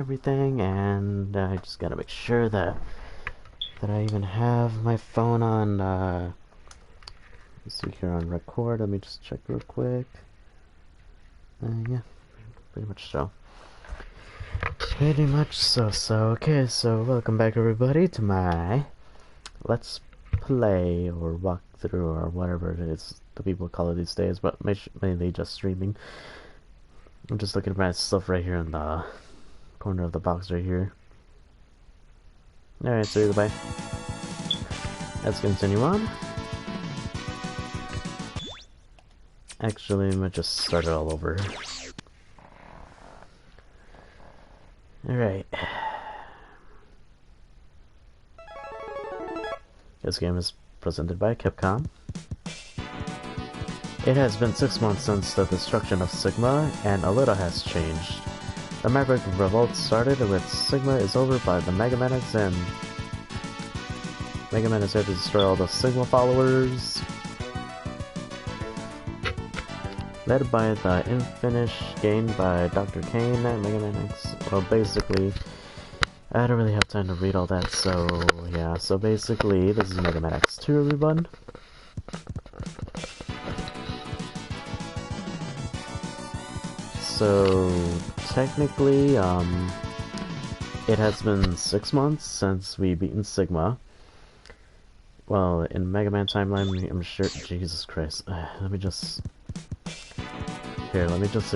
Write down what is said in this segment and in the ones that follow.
everything, and I just gotta make sure that I even have my phone on. Let's see here on record. Let me just check real quick. Yeah, pretty much so. Pretty much so. Okay, so welcome back everybody to my Let's Play or walkthrough or whatever it is the people call it these days, but mainly just streaming. I'm just looking at my stuff right here in the corner of the box right here. Alright, so either way, let's continue on. Actually, I'm gonna just start it all over. Alright. This game is presented by Capcom. It has been 6 months since the destruction of Sigma, and a little has changed. The Maverick Revolt started with Sigma is over by the Mega Man X, and Mega Man is here to destroy all the Sigma followers. Led by the Infinish gained by Dr. Kane and Mega Man X. Well, basically, I don't really have time to read all that, so yeah. So basically, this is Mega Man X2, everyone. So technically, it has been 6 months since we beaten Sigma. Well, in Mega Man timeline, I'm sure. Jesus Christ. Let me just. Here, let me just.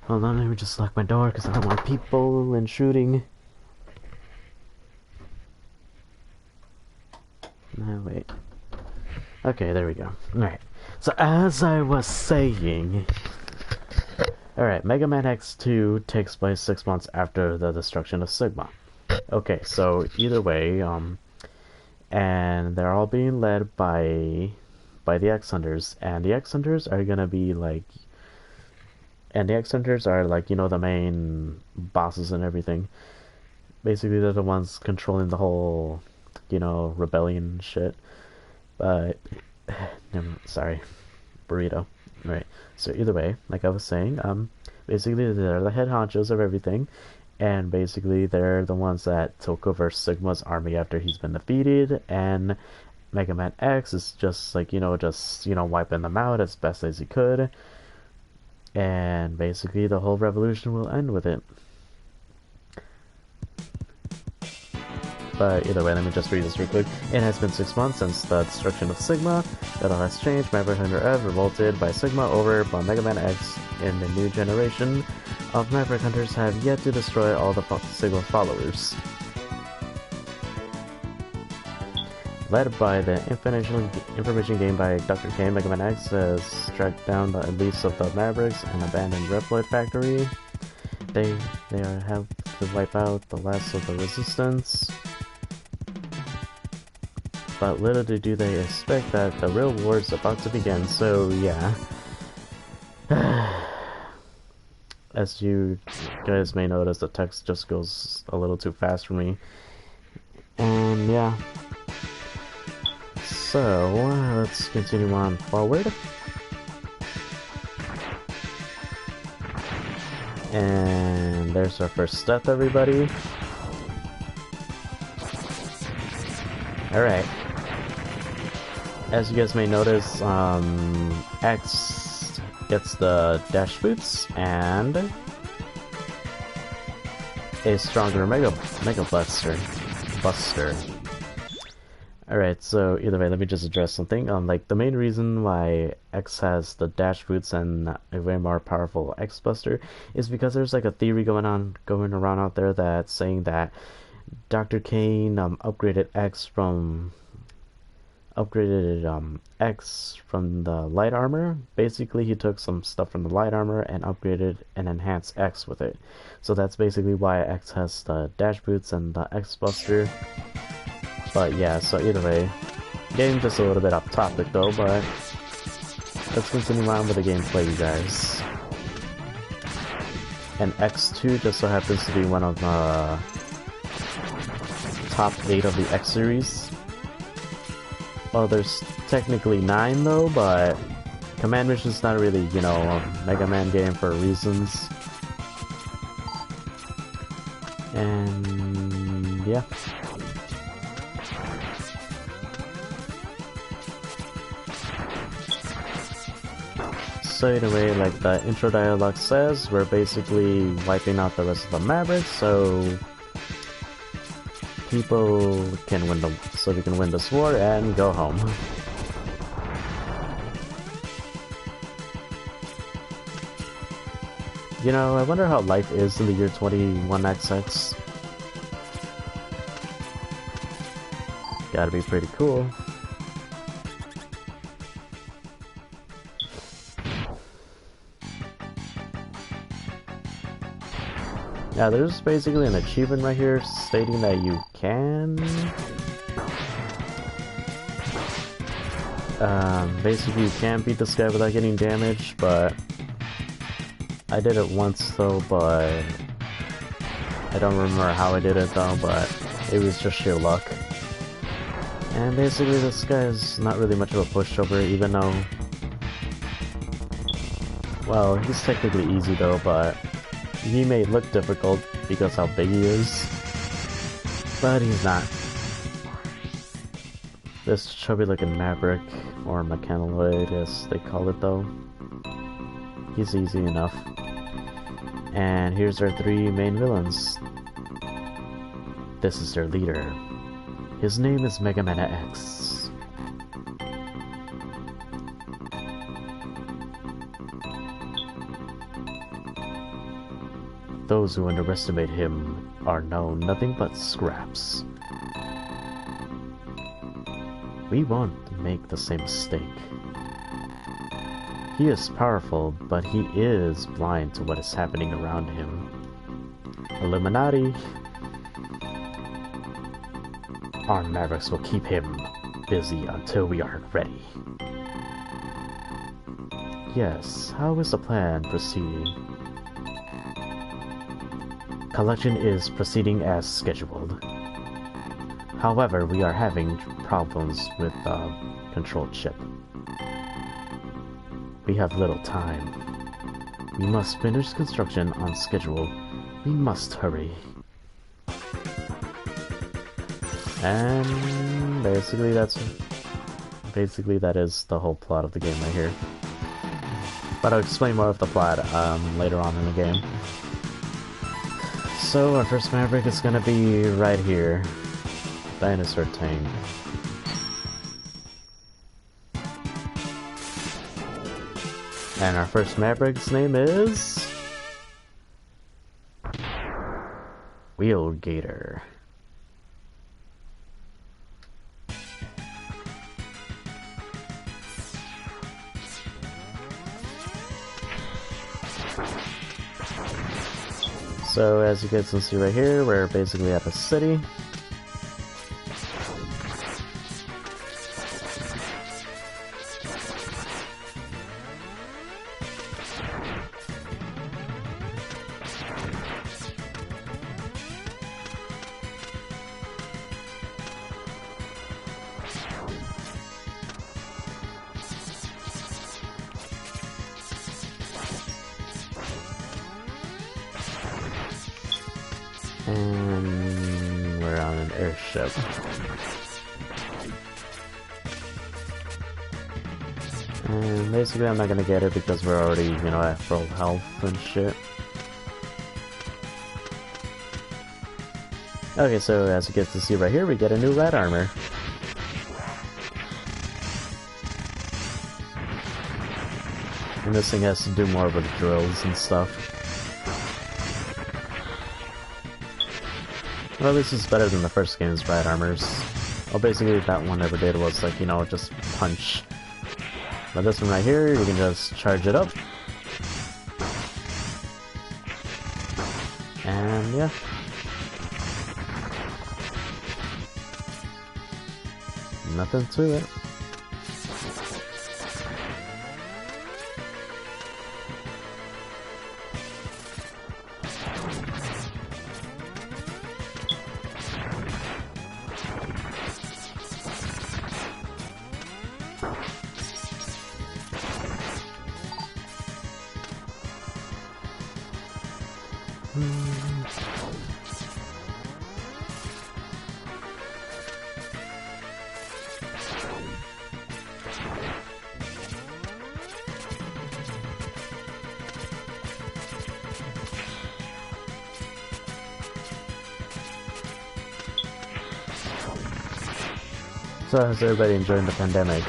Hold on, let me just lock my door because I don't want people and shooting. No, wait. Okay, there we go. Alright. So, as I was saying. Alright, Mega Man X2 takes place 6 months after the destruction of Sigma. Okay, so either way, and they're all being led by the X-Hunters, and the X-Hunters are gonna be like. And the X-Hunters are like, you know, the main bosses and everything. Basically, they're the ones controlling the whole, you know, rebellion shit. But, sorry, burrito. Right. So either way, like I was saying, basically they're the head honchos of everything, and basically they're the ones that took over Sigma's army after he's been defeated, and Mega Man X is just like, just wiping them out as best as he could. And basically the whole revolution will end with it. But either way, let me just read this real quick. It has been 6 months since the destruction of Sigma. That all has changed. Maverick Hunter F revolted by Sigma over by Mega Man X, in the new generation of Maverick Hunters have yet to destroy all the Sigma followers. Led by the information gained by Dr. K, Mega Man X has tracked down the elites of the Mavericks and abandoned Reploid Factory. They are helped to wipe out the last of the resistance. But little do they expect that the real war is about to begin, so yeah. As you guys may notice, the text just goes a little too fast for me. And yeah. So, let's continue on forward. And there's our first death, everybody. Alright. As you guys may notice, X gets the dash boots and a stronger Mega Buster. Alright, so either way, let me just address something. Like, the main reason why X has the dash boots and a way more powerful X Buster is because there's like a theory going around out there that's saying that Dr. Kane upgraded X from the light armor. Basically, he took some stuff from the light armor and upgraded and enhanced X with it. So that's basically why X has the dash boots and the X Buster. But yeah, so either way, getting just a little bit off topic though, but let's continue on with the gameplay, you guys. And X2 just so happens to be one of the top 8 of the X series. Well, there's technically 9 though, but Command Mission's not really, you know, a Mega Man game for reasons. And yeah. So anyway, like the intro dialogue says, we're basically wiping out the rest of the Mavericks, so people can win we can win this war and go home. You know, I wonder how life is in the year 21XX. Gotta be pretty cool. Yeah, there's basically an achievement right here stating that you can... basically you can beat this guy without getting damaged, but... I did it once though, but... I don't remember how I did it though, but it was just sheer luck. And basically this guy is not really much of a pushover, even though... Well, he's technically easy though, but... He may look difficult because how big he is, but he's not. This chubby looking Maverick, or Mechanoid as they call it though, he's easy enough. And here's our three main villains. This is their leader. His name is Mega Man X. Those who underestimate him are known nothing but scraps. We won't make the same mistake. He is powerful, but he is blind to what is happening around him. Illuminati. Our Mavericks will keep him busy until we are ready. Yes, how is the plan proceeding? Collection is proceeding as scheduled. However, we are having problems with the control chip. We have little time. We must finish construction on schedule. We must hurry. And basically that is the whole plot of the game right here. But I'll explain more of the plot later on in the game. So our first Maverick is gonna be right here. Dinosaur Tank. And our first Maverick's name is... Wheel Gator. So as you guys can see right here, we're basically at a city. And we're on an airship. And basically I'm not gonna get it because we're already, you know, at full health and shit. Okay, so as you get to see right here, we get a new red armor. And this thing has to do more with drills and stuff. Well, this is better than the first game's red armors. Well, basically that one never did was like, you know, just punch. But this one right here, you can just charge it up. And yeah. Nothing to it. So how's everybody enjoying the pandemic?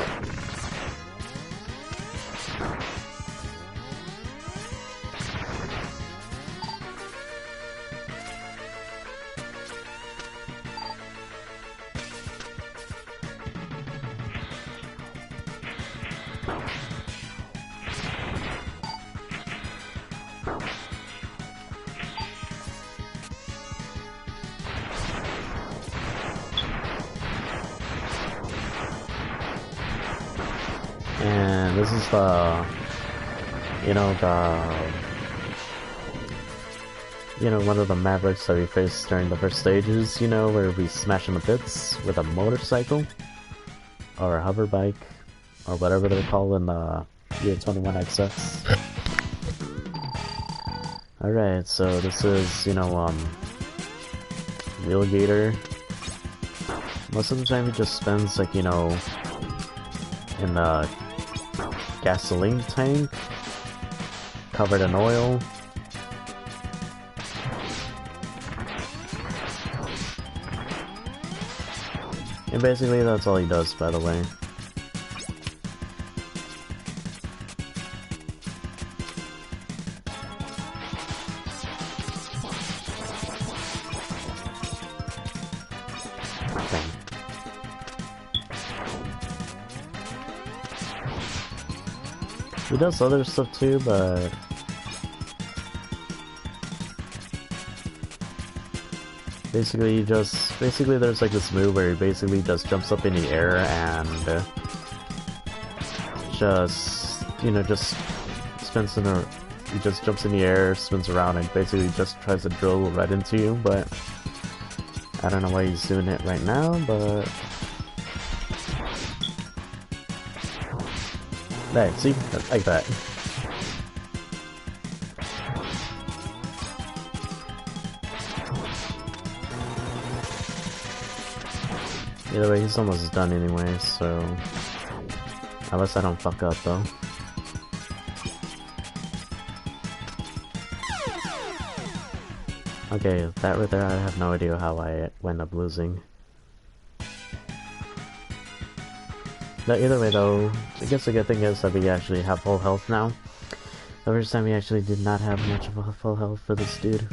And this is the, one of the Mavericks that we faced during the first stages, where we smash in the bits with a motorcycle, or a hover bike, or whatever they're called in the year 21XX. Alright, so this is, Wheelgator. Most of the time he just spends, like, in the gasoline tank, covered in oil. And basically that's all he does, by the way. He does other stuff too, but basically there's like this move where he basically just jumps up in the air and just spins he just jumps in the air, spins around, and basically just tries to drill right into you, but I don't know why he's doing it right now, but there, see? Like that. Either way, he's almost done anyway, so unless I don't fuck up though. Okay, that right there, I have no idea how I went up losing. But either way though, I guess the good thing is that we actually have full health now. The first time we actually did not have much of a full health for this dude.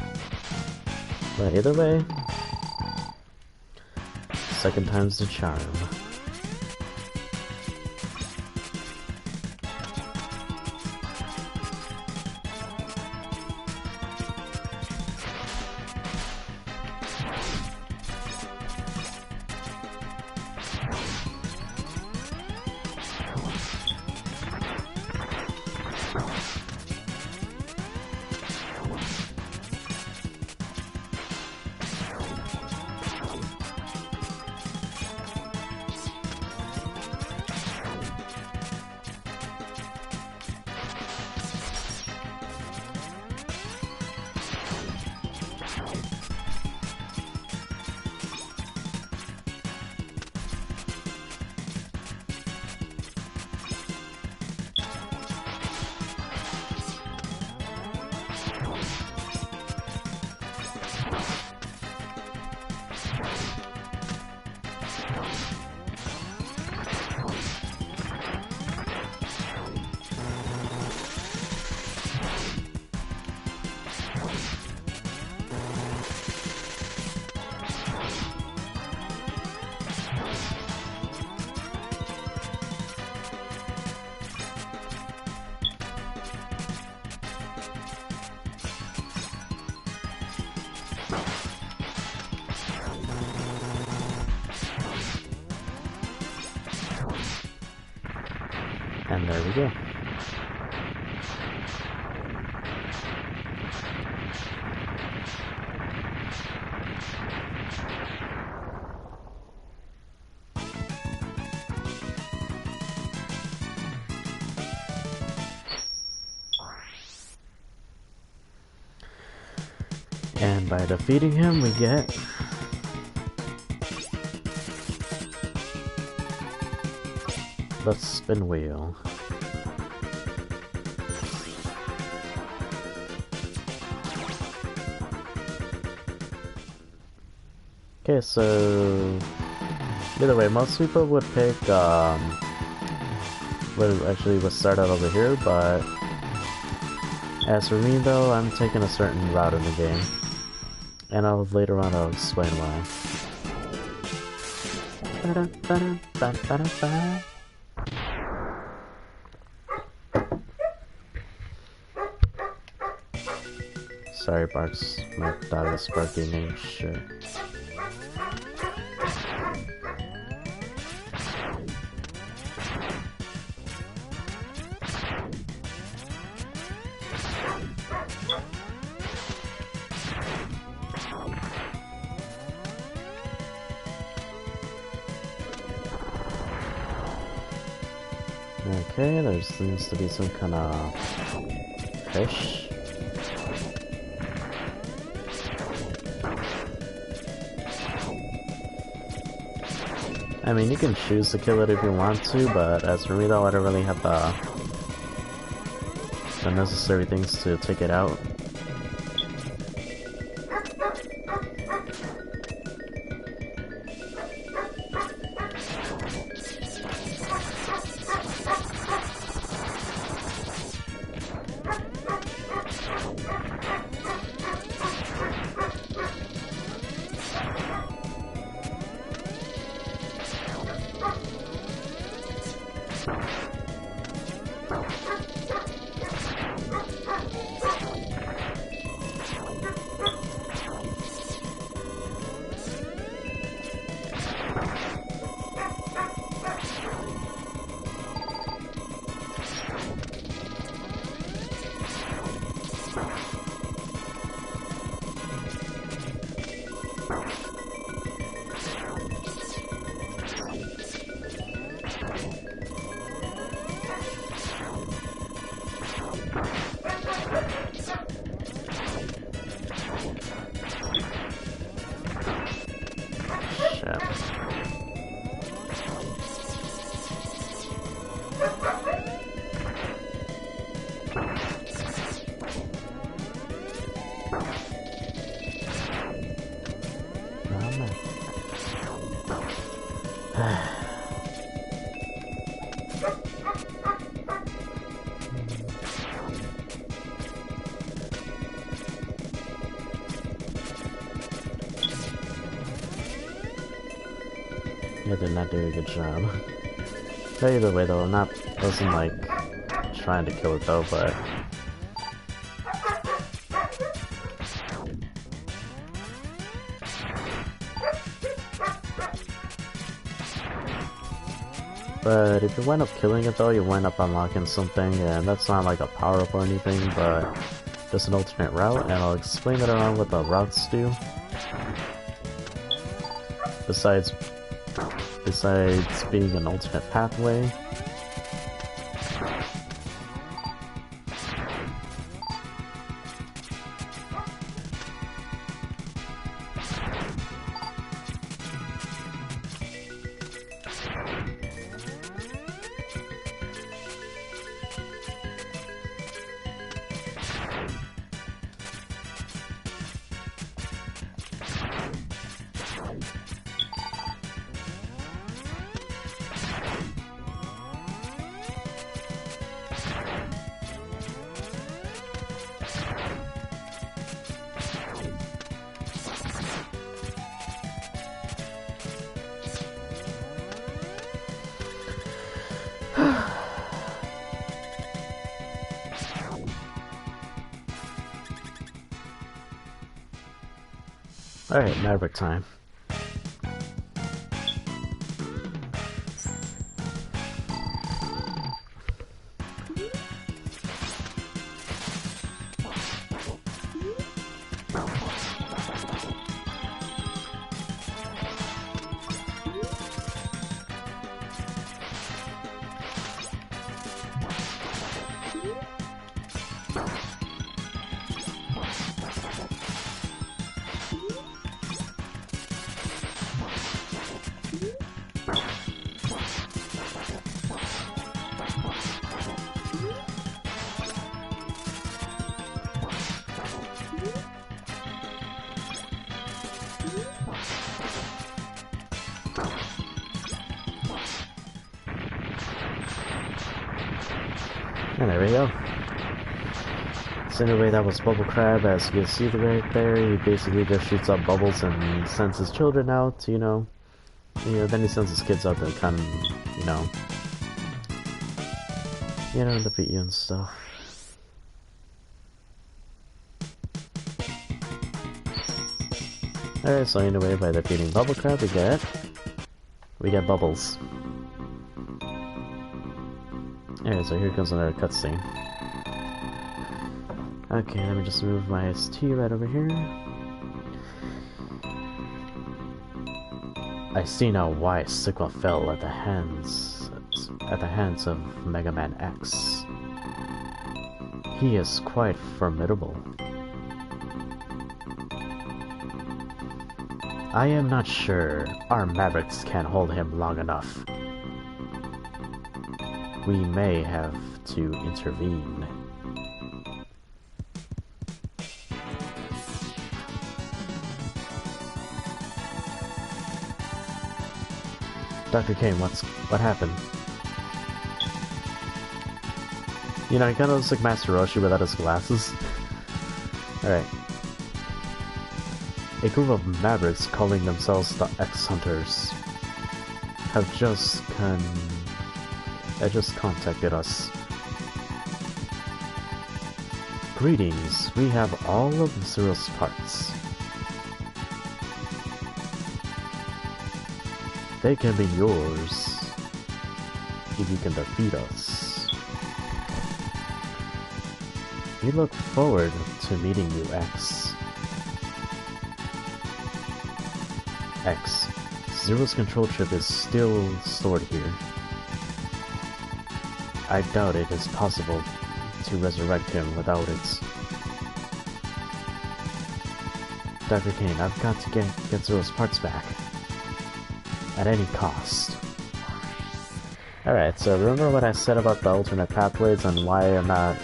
But either way, second time's the charm. And there we go. And by defeating him, we get the spin wheel. Okay, so either way, most people would pick would start out over here, but as for me though, I'm taking a certain route in the game, and later on I'll explain why. Sorry, Barks. My dog is barking and shit. Okay, there seems to be some kind of fish. I mean, you can choose to kill it if you want to, but as for me though, I don't really have the necessary things to take it out. I did not do a good job. But either way though, wasn't like trying to kill it though, but if you wind up killing it though, you wind up unlocking something, and that's not like a power-up or anything, but just an alternate route, and I'll explain later on what the routes do. Besides being an alternate pathway. Alright, Maverick time. And there we go. So anyway, that was Bubble Crab. As you can see right there, he basically just shoots up bubbles and sends his children out, you know. Then he sends his kids out to come, defeat you and stuff. Alright, so anyway, by defeating Bubble Crab, we get bubbles. Alright, so here comes another cutscene. Okay, let me just move my ST right over here. I see now why Sigma fell at the hands of Mega Man X. He is quite formidable. I am not sure our Mavericks can hold him long enough. We may have to intervene. Dr. Kane, what happened? You know, he kinda looks like Master Roshi without his glasses. Alright. A group of Mavericks calling themselves the X-Hunters have just contacted us. Greetings, we have all of Zero's parts. They can be yours if you can defeat us. We look forward to meeting you, X. X. Zero's control chip is still stored here. I doubt it is possible to resurrect him without it. Dr. Kane, I've got to get Zero's parts back. At any cost. Alright, so remember what I said about the alternate pathways and why I'm not,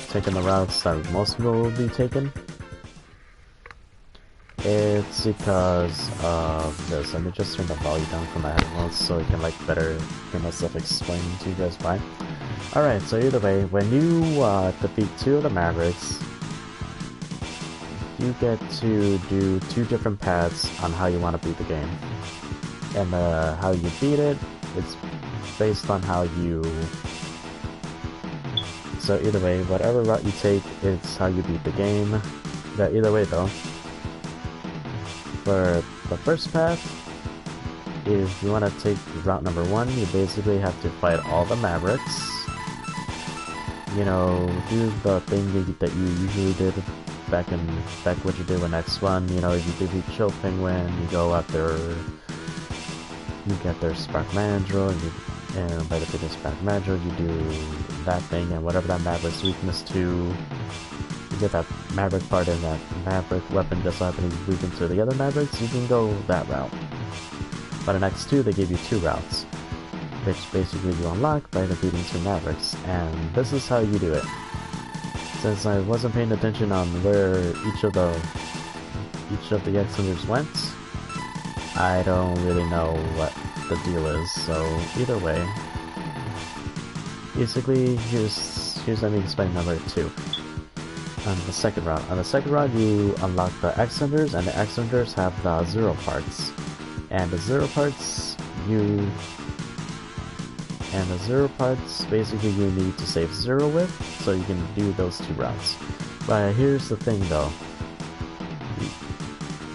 taking the routes that most people will be taking? It's because of this. Let me just turn the volume down from my headphones so I can better hear myself explaining to you guys why. Alright, so either way, when you defeat 2 of the Mavericks, you get to do 2 different paths on how you want to beat the game. And how you beat it, it's based on how you... So either way, whatever route you take, it's how you beat the game. But either way though, for the first path, if you want to take route number 1, you basically have to fight all the Mavericks. Do the thing that you usually did back what you did with X1. If you defeat Chill Penguin, you go after... You get their Spark Mandrill, and by defeating Spark Mandrill, you do that thing, and whatever that Maverick's weakness to, you get that Maverick part, and that Maverick weapon just so happens to weaken to the other Mavericks, you can go that route. But in X2, they give you 2 routes, which basically you unlock by defeating 2 Mavericks, and this is how you do it. Since I wasn't paying attention on where each of the X-Hunters went, I don't really know what the deal is, so either way, basically, let me explain number 2. On the second route, you unlock the X-Hunters, and the X-Hunters have the Zero parts. And the Zero parts, basically you need to save Zero with, so you can do those 2 routes. But here's the thing though,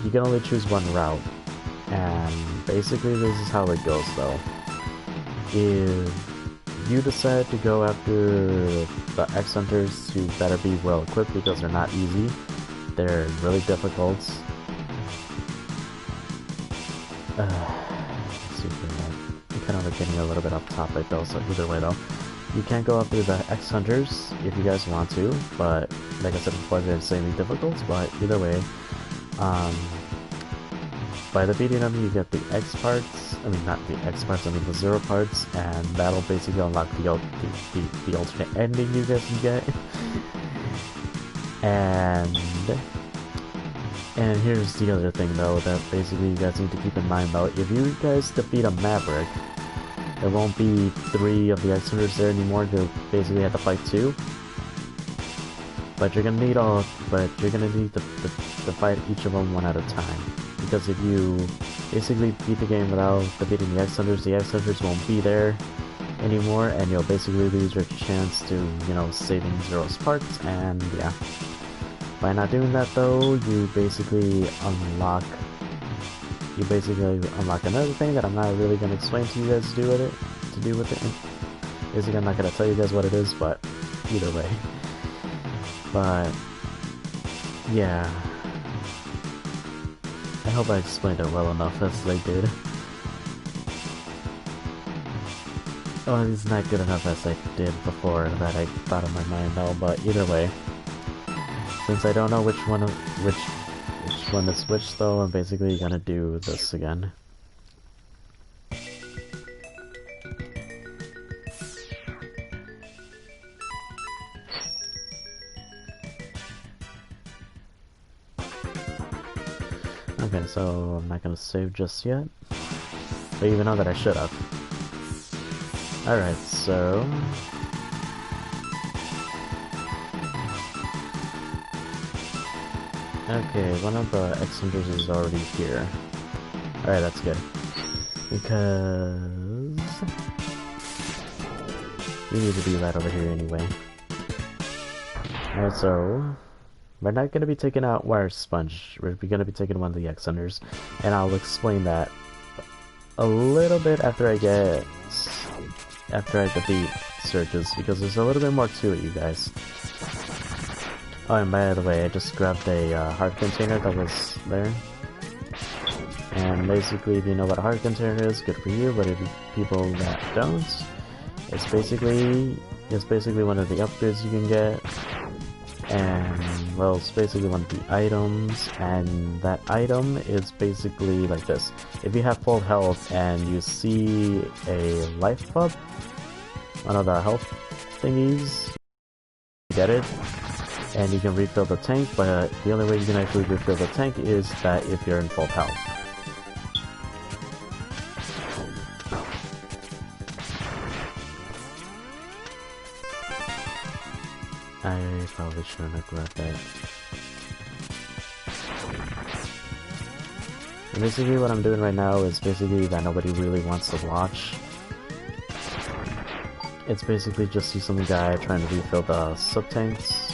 you can only choose 1 route. And basically this is how it goes though. If you decide to go after the X-Hunters, you better be well equipped because they're not easy. They're really difficult. Let's see if I'm kind of getting a little bit off topic though, so either way though. You can go after the X-Hunters if you guys want to, but like I said before, they're insanely difficult, but either way, by defeating them, you get the X parts. I mean, not the X parts. I mean the Zero parts, and that'll basically unlock the alternate ending you guys can get. And here's the other thing though that basically you guys need to keep in mind though. If you guys defeat a Maverick, there won't be 3 of the X Hunters there anymore. You'll basically have to fight 2. But you're gonna need to fight each of them one at a time. Because if you basically beat the game without defeating the X Hunters won't be there anymore, and you'll basically lose your chance to, you know, saving Zero's parts, and yeah. By not doing that though, you basically unlock another thing that I'm not really gonna explain to you guys to do with it. Basically, I'm not gonna tell you guys what it is, but either way. But yeah, I hope I explained it well enough as they did. Oh, it's not good enough as I did before that I thought in my mind though, but either way. Since I don't know which one is which though, I'm basically gonna do this again. Okay, so I'm not gonna save just yet. But even though that I should have. Alright, so okay, one of the X Hunters is already here. Alright, that's good. Because we need to do that over here anyway. Alright, so we're not going to be taking out Wire Sponge. We're going to be taking one of the X Hunters. And I'll explain that a little bit after I defeat Surges, because there's a little bit more to it, you guys. Oh, and by the way, I just grabbed a heart container that was there. And basically, if you know what a heart container is, good for you, but if people that don't, it's basically one of the upgrades you can get. And, well, it's basically one of the items, and that item is basically like this. If you have full health and you see a life pub, one of the health thingies, get it. And you can refill the tank, but the only way you can actually refill the tank is that if you're in full health. I probably shouldn't have grabbed that. And basically what I'm doing right now is basically that nobody really wants to watch. It's basically just see some guy trying to refill the sub-tanks.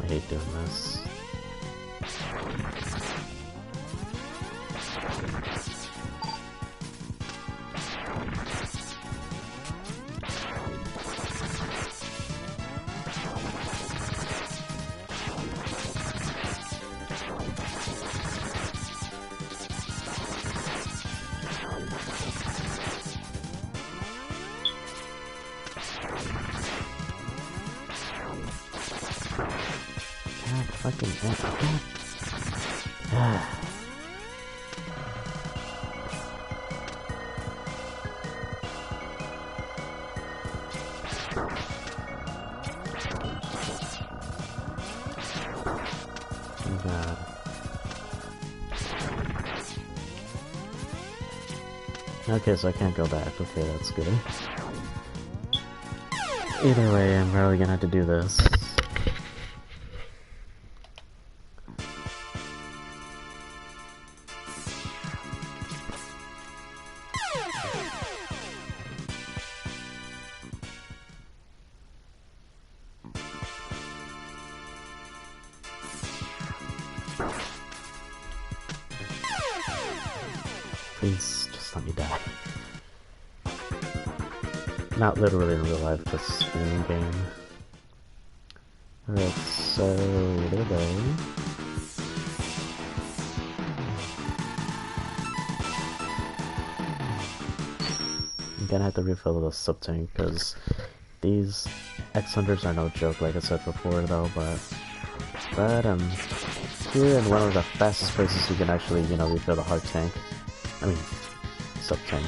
I hate doing this. fucking oh god. Okay, so I can't go back. Okay, that's good. Either way, I'm probably gonna have to do this. Please, just let me die. Not literally in real life, just in game. Alright, so either way. I'm gonna have to refill the sub-tank, because these X-Hunters are no joke, like I said before, though, but here in one of the fastest places you can actually, you know, refill the hard tank. I mean, sub-tank.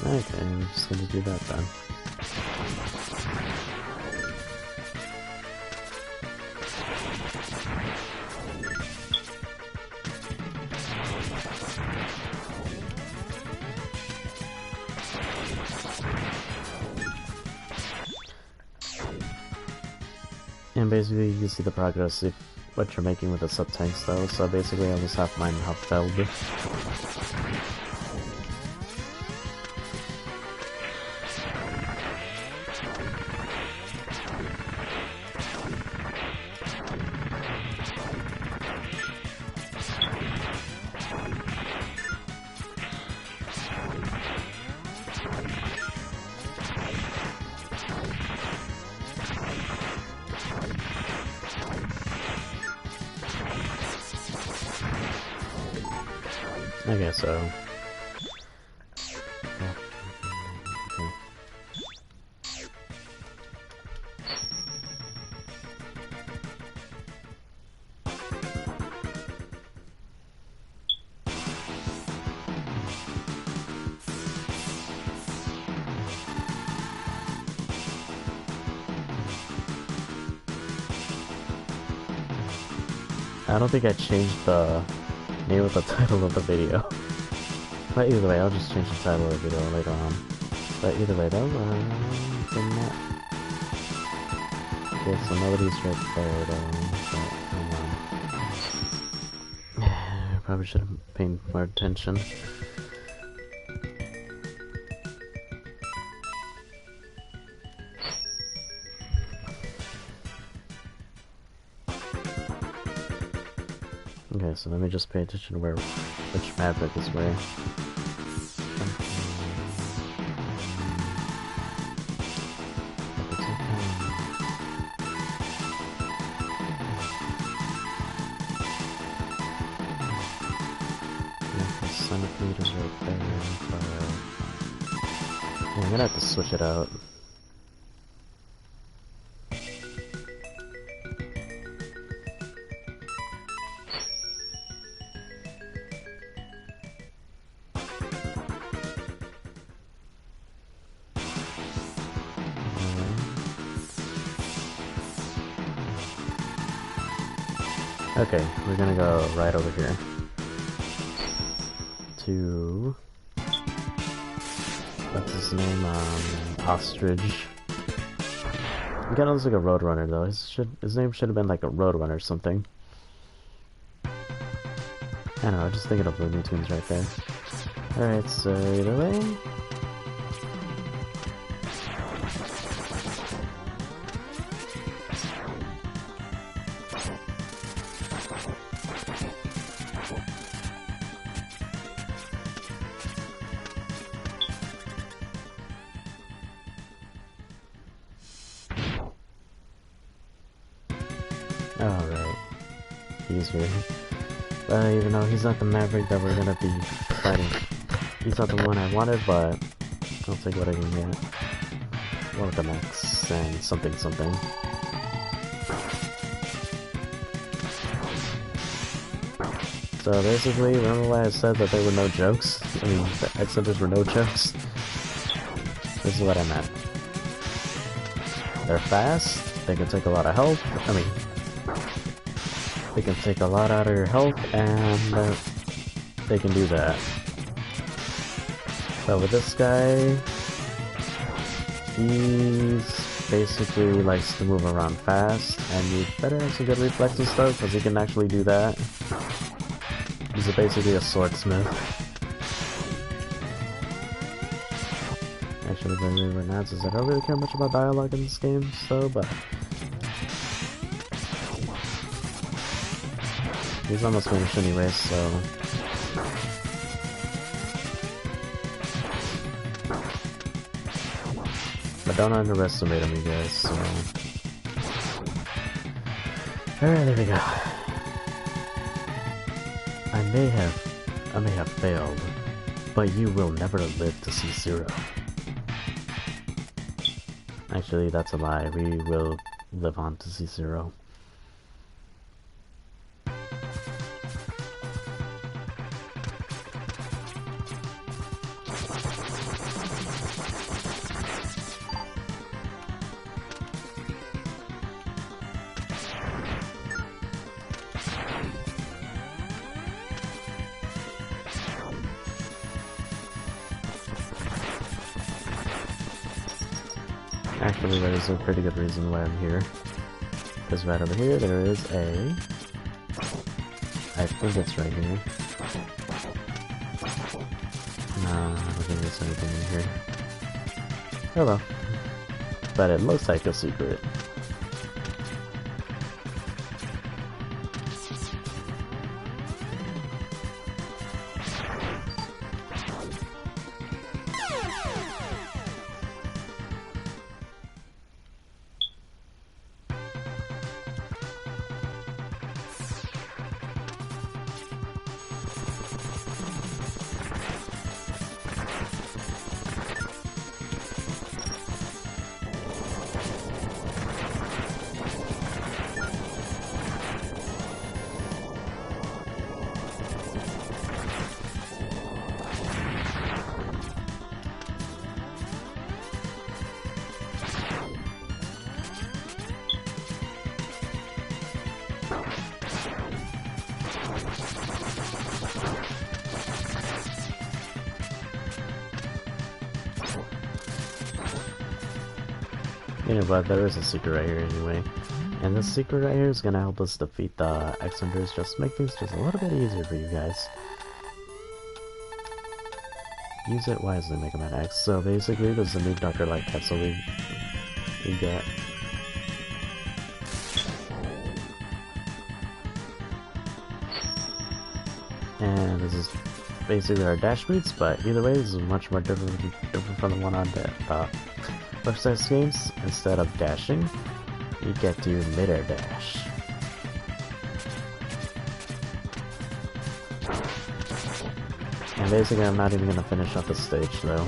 Okay, I'm just gonna do that then. And basically you can see the progress if what you're making with the sub-tanks though, so basically almost half mine have failed. Okay, so... I don't think I changed the name of the title of the video. But either way, I'll just change the title of the video later on. But either way though, okay, so nobody's right there though, but hang on. I probably should have paid more attention. Okay, so let me just pay attention to which Maverick is where. Centipede is right there, but yeah, I'm gonna have to switch it out. Okay, we're gonna go right over here to, what's his name, Ostrich. He kinda looks like a Roadrunner though. His name should have been like a Roadrunner or something. I don't know, just thinking of Looney Tunes right there. Alright, so either way. Alright. He's here. Even though he's not the Maverick that we're gonna be fighting. He's not the one I wanted, but I'll take what I can get. Welcome X and something something. So basically, remember why I said that there were no jokes? I mean, the X-Hunters were no jokes? This is what I meant. They're fast, they can take a lot of health, I mean, they can take a lot out of your health, and they can do that. But with this guy, he's basically likes to move around fast, and you better have some good reflexes though, because he can actually do that. He's basically a swordsmith. Actually, the new announces that I don't really care much about dialogue in this game, so, but he's almost finished anyway, so but don't underestimate him, you guys, so alright, there we go. I may have failed, but you will never live to see Zero. Actually, that's a lie. We will live on to see Zero. Actually, there's a pretty good reason why I'm here. Because right over here, there is a... I think it's right here. No, I don't think there's anything in here. Oh well. But it looks like a secret. Yeah, but there is a secret right here anyway. And this secret right here is gonna help us defeat the X-Hunters, just make things just a little bit easier for you guys. Use it wisely, Mega Man X. So basically, there's a new Dr. Light capsule we get. And this is basically our dash boots, but either way, this is much more different from the one on the Websites games. Instead of dashing, you get to mid-air dash. And basically, I'm not even gonna finish up the stage though.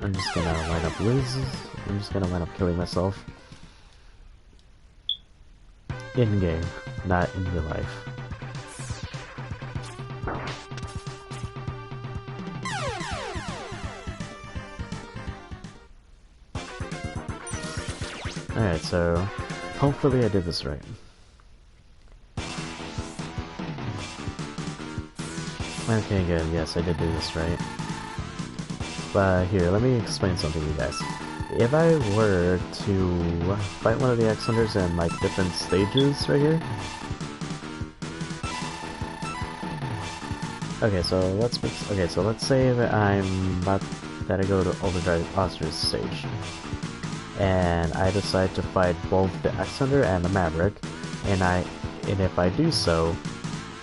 I'm just gonna wind up losing. I'm just gonna wind up killing myself. In game, not in real life. Alright, so hopefully I did this right. Okay, good. Yes, I did do this right. But here, let me explain something to you guys. If I were to fight one of the X-Hunters in like different stages right here. Okay, so let's say that I'm about that I go to Overdrive Ostrich stage. And I decide to fight both the X-Hunter and the Maverick, and if I do so,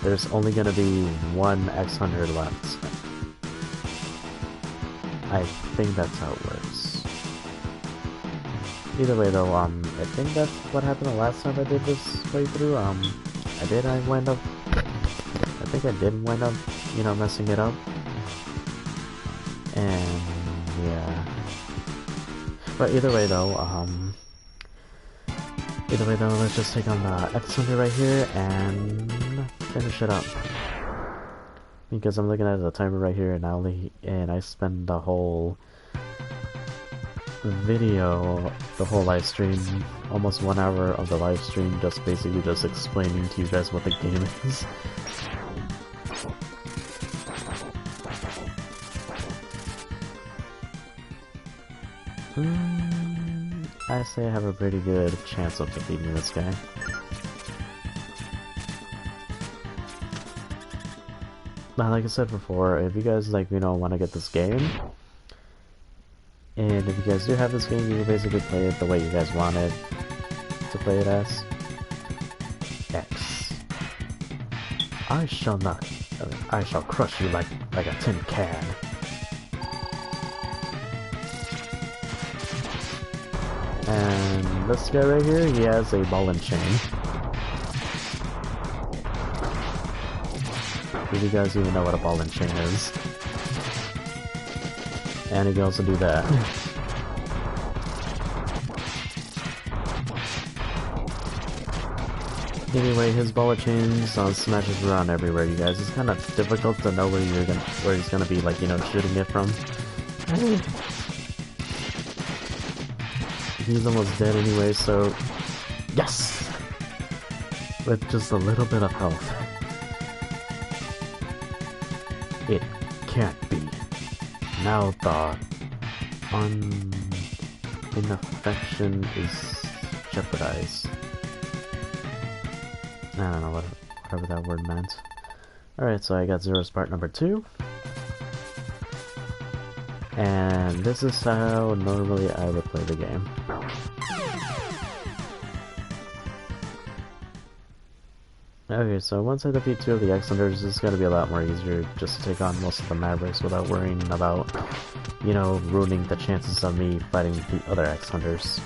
there's only gonna be one X-Hunter left. I think that's how it works. Either way though, I think that's what happened the last time I did this playthrough. I think I did wind up, you know, messing it up. And, yeah. But either way though, let's just take on the X-Hunter right here and finish it up. Because I'm looking at the timer right here, and I spend the whole video, the whole live stream, almost 1 hour of the live stream, just basically just explaining to you guys what the game is. I say I have a pretty good chance of defeating this guy. Now, like I said before, if you guys, like, you know, want to get this game, and if you guys do have this game, you can basically play it the way you guys want it to play it as. X. I shall crush you like a tin can. And this guy right here, he has a ball and chain. Do you guys even know what a ball and chain is? And he can also do that. Anyway, his ball and chains smashes around everywhere, you guys. It's kind of difficult to know where he's gonna be, like, you know, shooting it from. He's almost dead anyway, so yes! With just a little bit of health. It can't be. Now the infection is jeopardized. I don't know whatever that word meant. Alright, so I got Zero's part number 2. And this is how normally I would play the game. Okay, so once I defeat 2 of the X-Hunters, it's gonna be a lot more easier just to take on most of the Mavericks without worrying about, you know, ruining the chances of me fighting the other X-Hunters.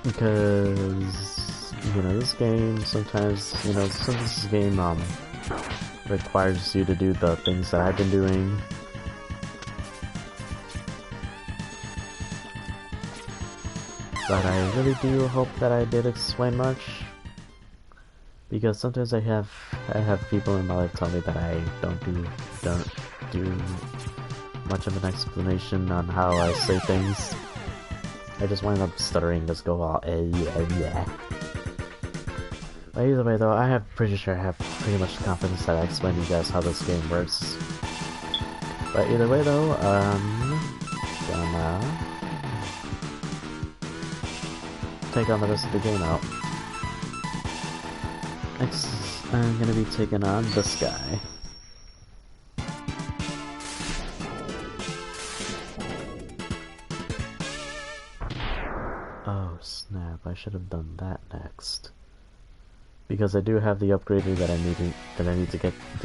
Because, you know, this game sometimes, you know, since this game, requires you to do the things that I've been doing. But I really do hope that I did explain much. Because sometimes I have people in my life tell me that I don't do much of an explanation on how I say things. I just wind up stuttering, just go all yeah. But either way though, pretty sure I have pretty much confidence that I explained to you guys how this game works. But either way though, gonna take on the rest of the game out. Next, I'm gonna be taking on this guy. Oh snap, I should have done that next. Because I do have the upgrader that I need to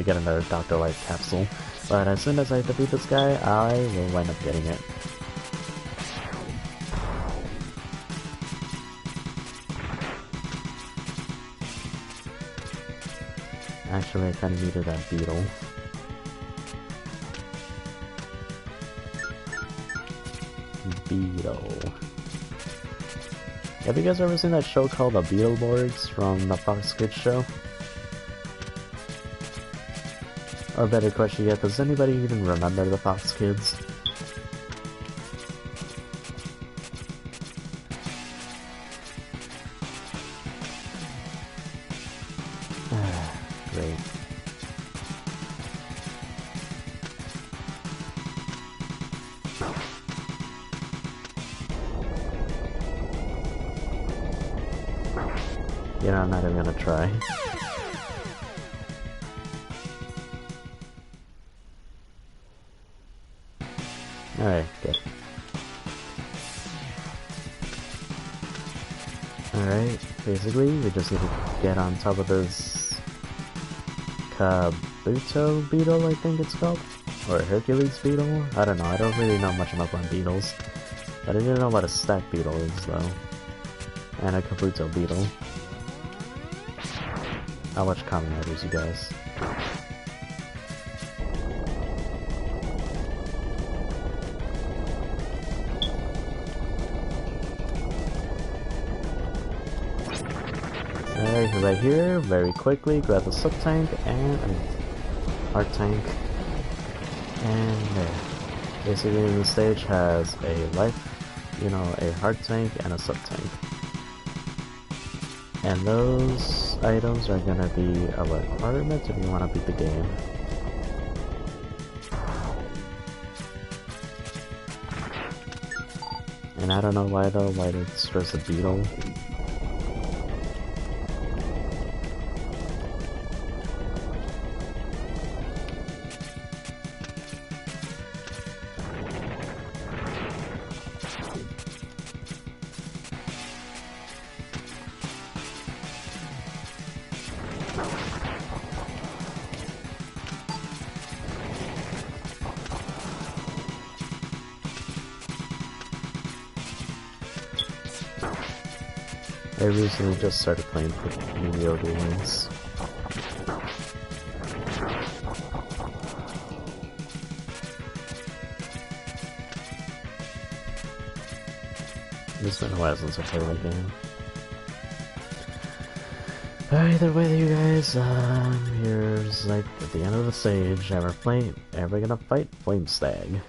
get another Dr. Light capsule. But as soon as I defeat this guy, I will wind up getting it. Actually, I kind of needed that beetle. Beetle. Have you guys ever seen that show called The Beetleborgs from the Fox Kids show? Or better question yet, does anybody even remember the Fox Kids? Great. You know, I'm not even gonna try. Alright, good. Alright, basically, we just need to get on top of this Kabuto beetle, I think it's called? Or Hercules beetle? I don't know, I don't really know much about beetles. But I didn't know what a stack beetle is though. And a Kabuto beetle. I watch Kamen Riders, you guys. Alright, right here, very quickly, grab the sub tank and heart tank. And there. Basically, the stage has a life, you know, a heart tank and a sub tank. And those items are gonna be a requirement if you want to beat the game. And I don't know why though, why they stress a beetle. I recently just started playing Yu-Gi-Oh! Duel Links. It's been a while since I played that game. Either way, you guys, here's like at the end of the stage, and we're gonna fight Flame Stag.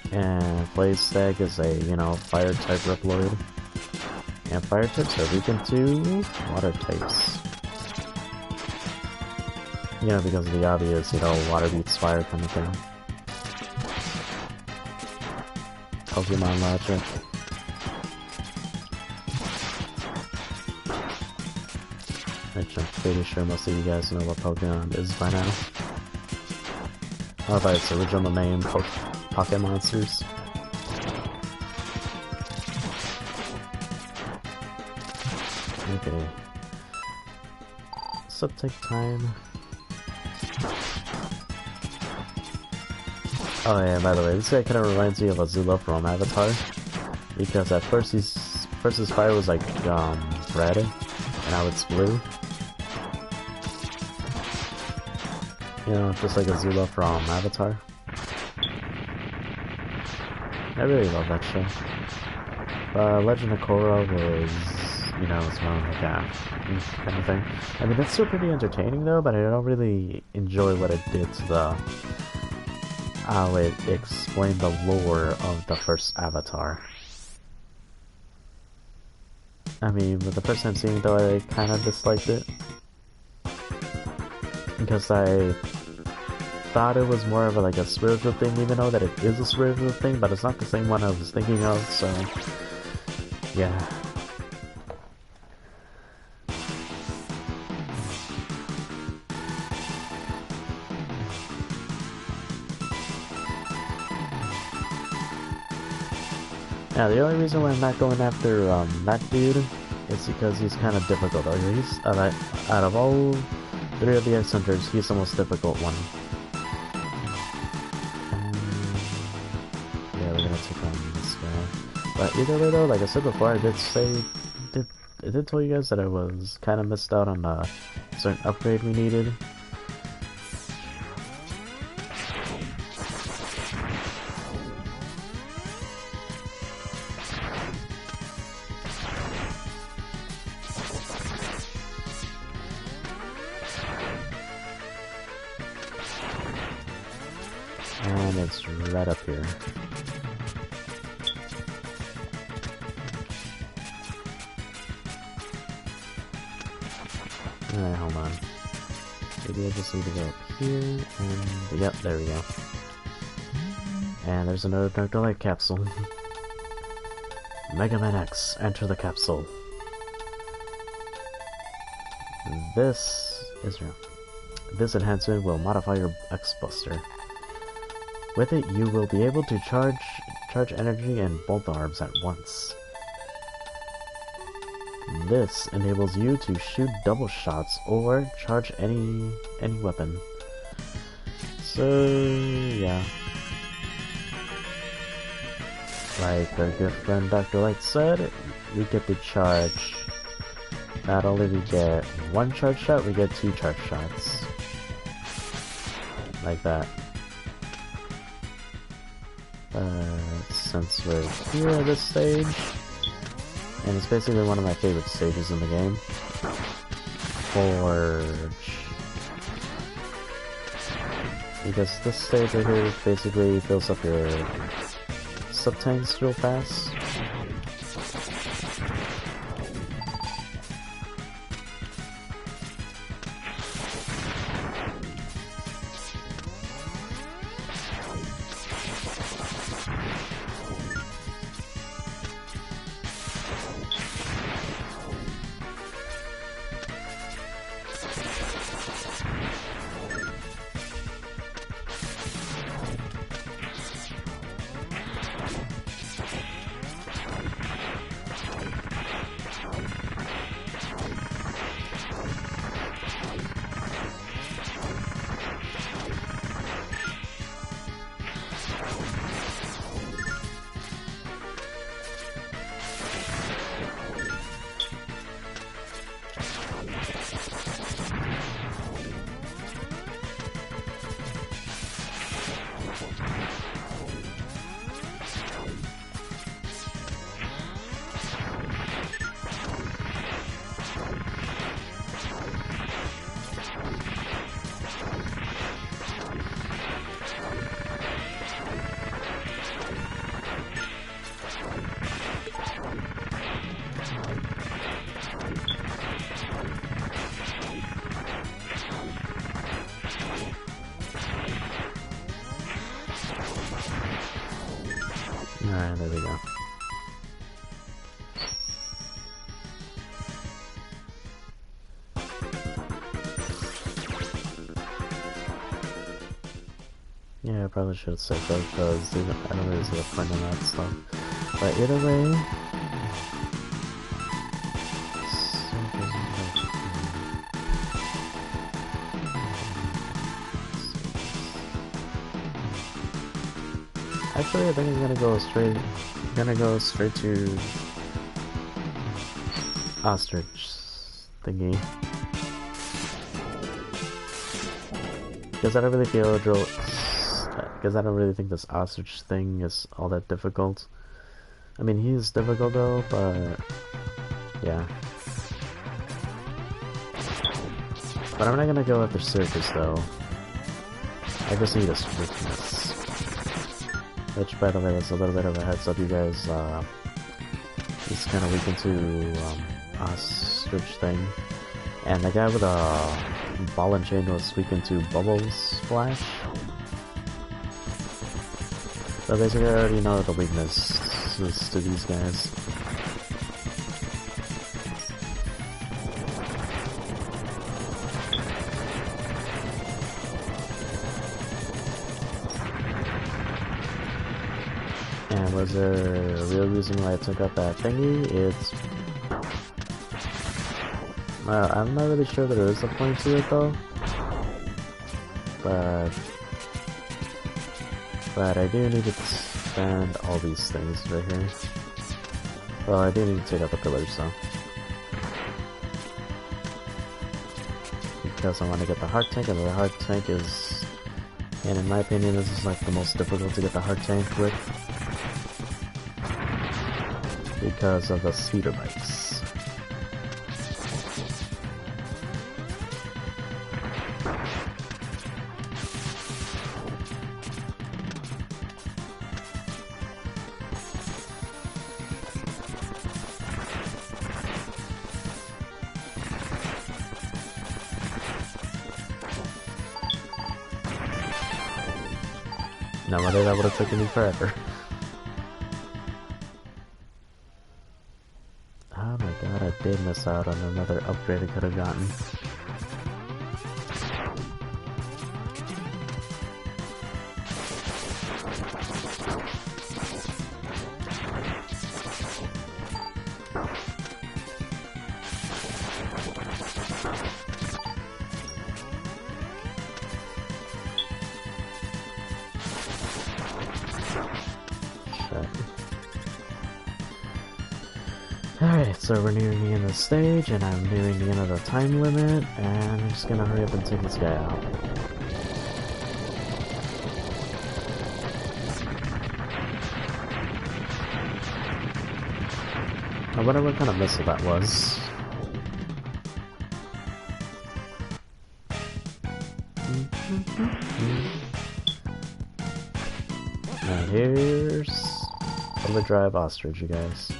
And Flame Stag is a, you know, fire type Reploid. And fire types are weakened to water types. You know, because of the obvious, you know, water beats fire kind of thing. Pokemon logic. Which I'm pretty sure most of you guys know what Pokemon is by now. How about its original name, Pocket Monsters? Okay. Sub-tank time. Oh yeah, by the way, this guy kind of reminds me of Azula from Avatar, because at first his fire was like red, and now it's blue. You know, just like Azula from Avatar. I really love that show. Legend of Korra was, you know, it's more like a kind of thing. I mean, it's still pretty entertaining though, but I don't really enjoy what it did to the how it explained the lore of the first Avatar. I mean, with the first time seeing it though, I kind of disliked it. Because I thought it was more of like a spiritual thing, even though that it is a spiritual thing, but it's not the same one I was thinking of, so yeah. Yeah, the only reason why I'm not going after that dude is because he's kind of difficult. He's out of all 3 of the X Hunters, he's the most difficult one. Yeah, we're gonna take on this guy. But either way though, like I said before, I did tell you guys that I was kind of missed out on a certain upgrade we needed. And it's right up here. Alright, hold on. Maybe I just need to go up here, and yep, there we go. And there's another Dark Delight capsule. Mega Man X, enter the capsule. This enhancement will modify your X-Buster. With it, you will be able to charge energy in both arms at once. This enables you to shoot double shots or charge any weapon. So yeah. Like our good friend Dr. Light said, we get to charge. Not only we get one charge shot, we get two charge shots. Like that. Since we're here at this stage, and it's basically one of my favorite stages in the game. Forge. Because this stage right here basically fills up your sub-tanks real fast. Alright, there we go. Yeah, I probably should have said that because I don't really see a point in that stuff. But either way... Actually, I think I'm gonna go straight to ostrich thingy, because I don't really think this ostrich thing is all that difficult. I mean, he is difficult though, but yeah. But I'm not gonna go after circus though. I just need a swiftness. Which, by the way, that's a little bit of a heads up, you guys. He's kind of weak into ostrich thing, and the guy with a ball and chain was weak into bubbles splash. So basically, I already know the weaknesses to these guys. And was there a real reason why I took out that thingy? It's... well, I'm not really sure there is a point to it though. But I do need to expand all these things right here. Well, I do need to take out the pillars though. Because I want to get the heart tank, and the heart tank is... and in my opinion, this is like the most difficult to get the heart tank with. Because of the speeder bikes. No wonder that would have taken me forever. Oh my god, I did miss out on another upgrade I could have gotten. Alright, so we're nearing the end of the stage, and I'm nearing the end of the time limit, and I'm just gonna hurry up and take this guy out. I wonder what kind of missile that was. And here's Overdrive Ostrich, you guys.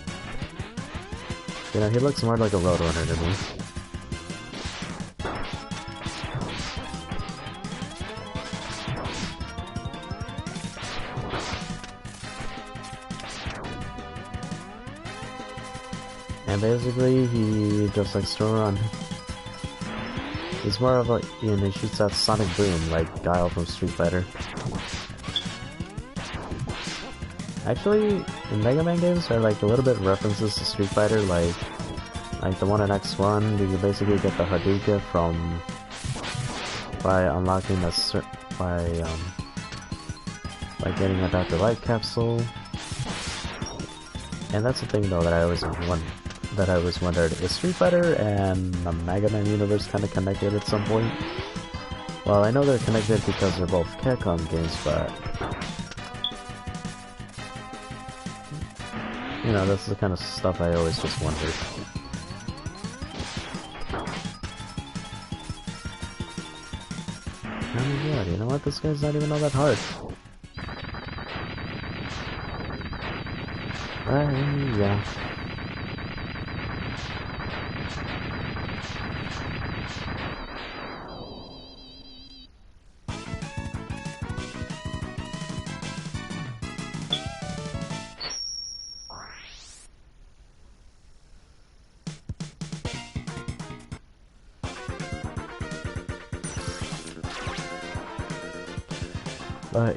You know, he looks more like a Roadrunner to me. And basically, he just likes to run. He's more of a, you know, he shoots that sonic boom like Guile from Street Fighter. Actually, in Mega Man games, there are like a little bit of references to Street Fighter, like the one in X1, you basically get the Hadouken from by unlocking the by getting a Dr. Light capsule. And that's the thing though that I always wondered, is Street Fighter and the Mega Man universe kind of connected at some point? Well, I know they're connected because they're both Capcom games, but you know, that's the kind of stuff I always just wondered. Oh my god, you know what? This guy's not even all that hard. Yeah.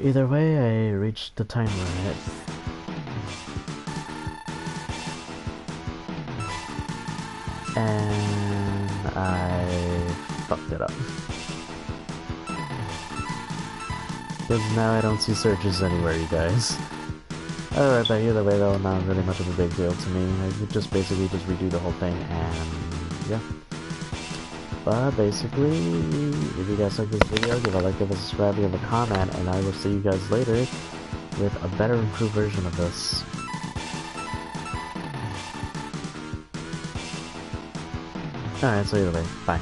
Either way, I reached the time limit. And I fucked it up. Because now I don't see searches anywhere, you guys. Alright, but either way though, not really much of a big deal to me. I could just basically just redo the whole thing and yeah. But basically, if you guys like this video, give a like, give a subscribe, give a comment, and I will see you guys later with a better improved version of this. Alright, so either way, bye.